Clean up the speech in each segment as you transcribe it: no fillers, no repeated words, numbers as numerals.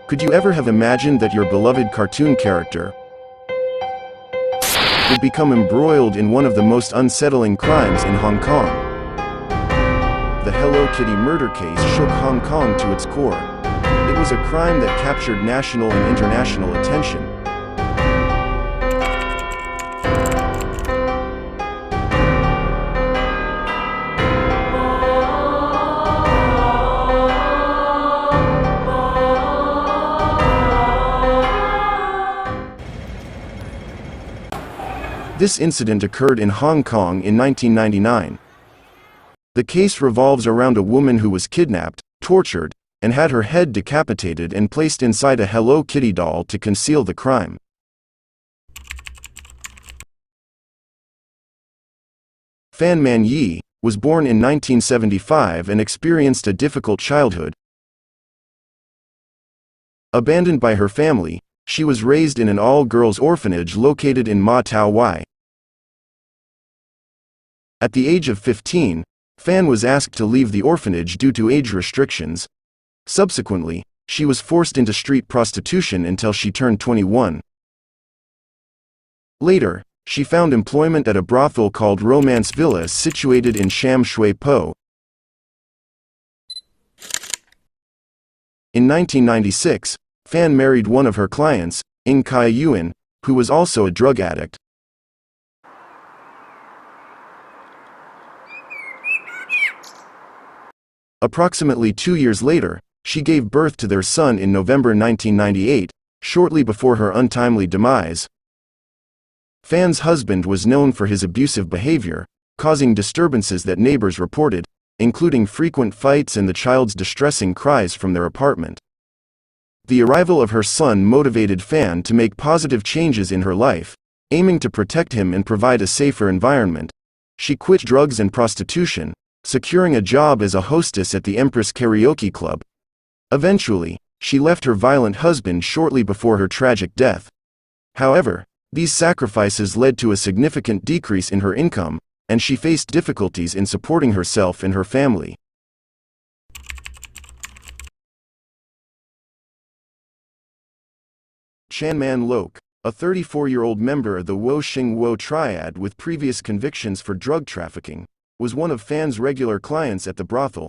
Could you ever have imagined that your beloved cartoon character would become embroiled in one of the most unsettling crimes in Hong Kong? The Hello Kitty murder case shook Hong Kong to its core. It was a crime that captured national and international attention. This incident occurred in Hong Kong in 1999. The case revolves around a woman who was kidnapped, tortured, and had her head decapitated and placed inside a Hello Kitty doll to conceal the crime. Fan Man YEE was born in 1975 and experienced a difficult childhood. Abandoned by her family, she was raised in an all-girls orphanage located in Ma Tau Wai. At the age of 15, Fan was asked to leave the orphanage due to age restrictions. Subsequently, she was forced into street prostitution until she turned 21. Later, she found employment at a brothel called Romance Villa situated in Sham Shui Po. In 1996, Fan married one of her clients, Ng Kai Yuan, who was also a drug addict. Approximately 2 years later, she gave birth to their son in November 1998, shortly before her untimely demise. Fan's husband was known for his abusive behavior, causing disturbances that neighbors reported, including frequent fights and the child's distressing cries from their apartment. The arrival of her son motivated Fan to make positive changes in her life, aiming to protect him and provide a safer environment. She quit drugs and prostitution, securing a job as a hostess at the Empress Karaoke Club. Eventually, she left her violent husband shortly before her tragic death. However, these sacrifices led to a significant decrease in her income, and she faced difficulties in supporting herself and her family. Chan Man Lok, a 34-year-old member of the Wo Shing Wo triad with previous convictions for drug trafficking, was one of Fan's regular clients at the brothel.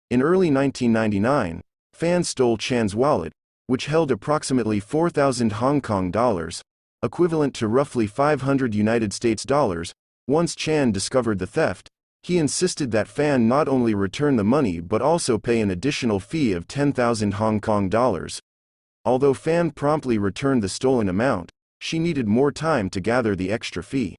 In early 1999, Fan stole Chan's wallet, which held approximately 4,000 Hong Kong dollars, equivalent to roughly 500 United States dollars. Once Chan discovered the theft, he insisted that Fan not only return the money but also pay an additional fee of 10,000 Hong Kong dollars. Although Fan promptly returned the stolen amount, she needed more time to gather the extra fee.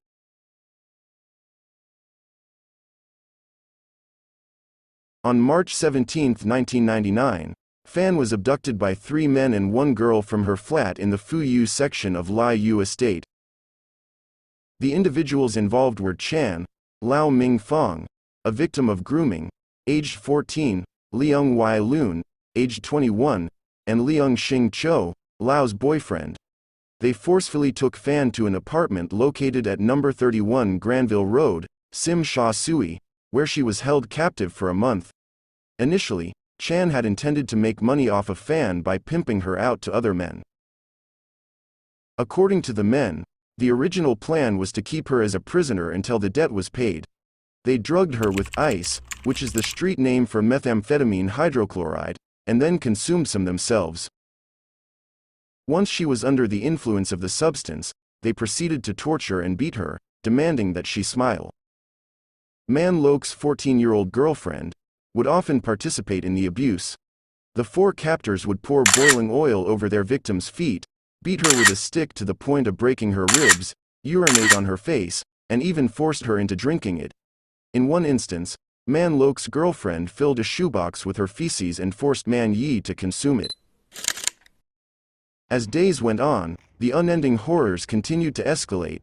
On March 17, 1999, Fan was abducted by 3 men and 1 girl from her flat in the Fu Yu section of Lai Yu estate. The individuals involved were Chan, Lau Ming Fong, a victim of grooming, aged 14, Leung Wai Lun, aged 21, and Leung Xing Cho, Lau's boyfriend. They forcefully took Fan to an apartment located at number 31 Granville Road, Sim Sha Sui, where she was held captive for a month. Initially, Chan had intended to make money off of Fan by pimping her out to other men. According to the men, the original plan was to keep her as a prisoner until the debt was paid. They drugged her with ice, which is the street name for methamphetamine hydrochloride, and then consumed some themselves. Once she was under the influence of the substance, they proceeded to torture and beat her, demanding that she smile. Man Lok's 14-year-old girlfriend would often participate in the abuse. The 4 captors would pour boiling oil over their victim's feet, beat her with a stick to the point of breaking her ribs, urinate on her face, and even forced her into drinking it. In one instance, Man Lok's girlfriend filled a shoebox with her feces and forced Man YEE to consume it. As days went on, the unending horrors continued to escalate.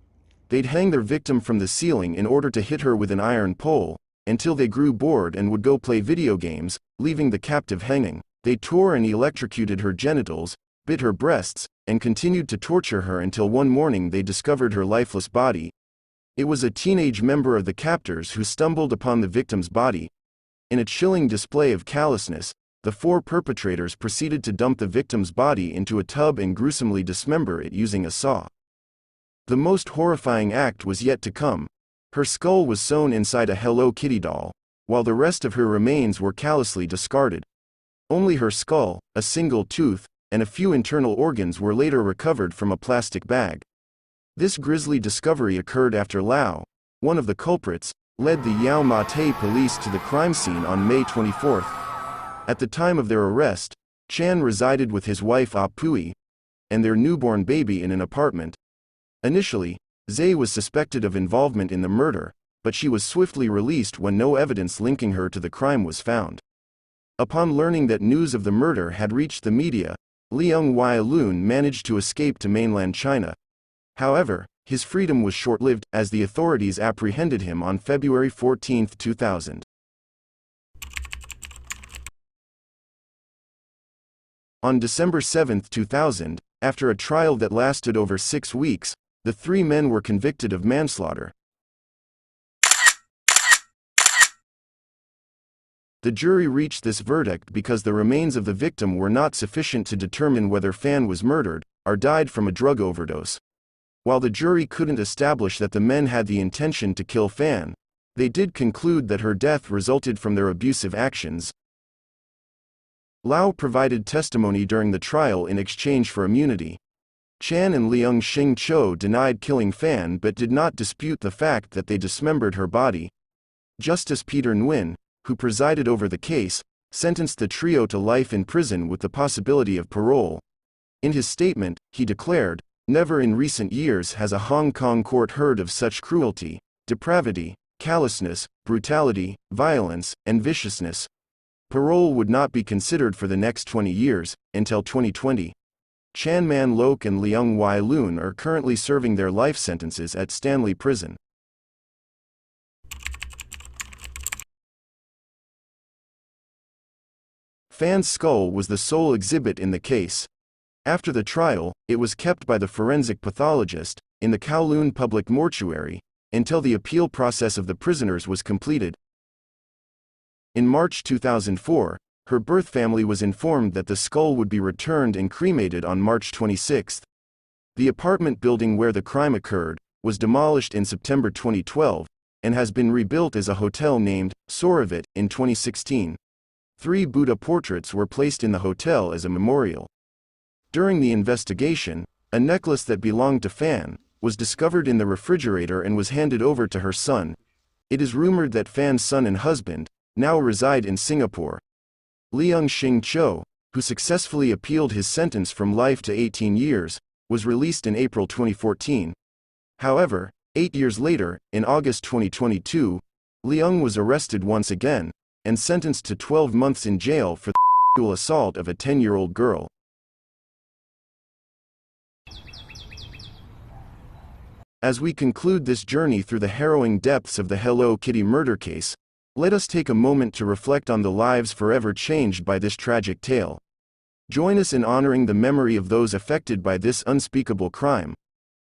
They'd hang their victim from the ceiling in order to hit her with an iron pole, until they grew bored and would go play video games, leaving the captive hanging. They tore and electrocuted her genitals, bit her breasts, and continued to torture her until one morning they discovered her lifeless body. It was a teenage member of the captors who stumbled upon the victim's body. In a chilling display of callousness, the four perpetrators proceeded to dump the victim's body into a tub and gruesomely dismember it using a saw. The most horrifying act was yet to come. Her skull was sewn inside a Hello Kitty doll, while the rest of her remains were callously discarded. Only her skull, a single tooth, and a few internal organs were later recovered from a plastic bag. This grisly discovery occurred after Lau, one of the culprits, led the Yau Ma Tei police to the crime scene on May 24. At the time of their arrest, Chan resided with his wife Ah Pui and their newborn baby in an apartment. Initially, Zhe was suspected of involvement in the murder, but she was swiftly released when no evidence linking her to the crime was found. Upon learning that news of the murder had reached the media, Liang Weilun managed to escape to mainland China. However, his freedom was short-lived, as the authorities apprehended him on February 14, 2000. On December 7, 2000, after a trial that lasted over 6 weeks, the three men were convicted of manslaughter. The jury reached this verdict because the remains of the victim were not sufficient to determine whether Fan was murdered or died from a drug overdose. While the jury couldn't establish that the men had the intention to kill Fan, they did conclude that her death resulted from their abusive actions. Lau provided testimony during the trial in exchange for immunity. Chan and Liang Xingqiu denied killing Fan but did not dispute the fact that they dismembered her body. Justice Peter Nguyen, who presided over the case, sentenced the trio to life in prison with the possibility of parole. In his statement, he declared, "Never in recent years has a Hong Kong court heard of such cruelty, depravity, callousness, brutality, violence, and viciousness. Parole would not be considered for the next 20 years, until 2020. Chan Man Lok and Liang Weilun are currently serving their life sentences at Stanley Prison." Fan's skull was the sole exhibit in the case. After the trial, it was kept by the forensic pathologist in the Kowloon Public Mortuary until the appeal process of the prisoners was completed. In March 2004, her birth family was informed that the skull would be returned and cremated on March 26. The apartment building where the crime occurred was demolished in September 2012 and has been rebuilt as a hotel named Soravit in 2016. 3 Buddha portraits were placed in the hotel as a memorial. During the investigation, a necklace that belonged to Fan was discovered in the refrigerator and was handed over to her son. It is rumored that Fan's son and husband now reside in Singapore. Liang Xingqiu, who successfully appealed his sentence from life to 18 years, was released in April 2014. However, 8 years later, in August 2022, Liang was arrested once again and sentenced to 12 months in jail for the sexual assault of a 10-year-old girl. As we conclude this journey through the harrowing depths of the Hello Kitty murder case, let us take a moment to reflect on the lives forever changed by this tragic tale. Join us in honoring the memory of those affected by this unspeakable crime.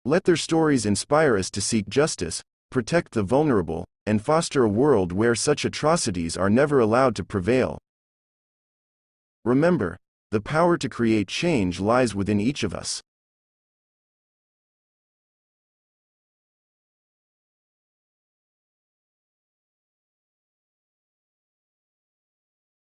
Let their stories inspire us to seek justice, protect the vulnerable, and foster a world where such atrocities are never allowed to prevail. Remember, the power to create change lies within each of us.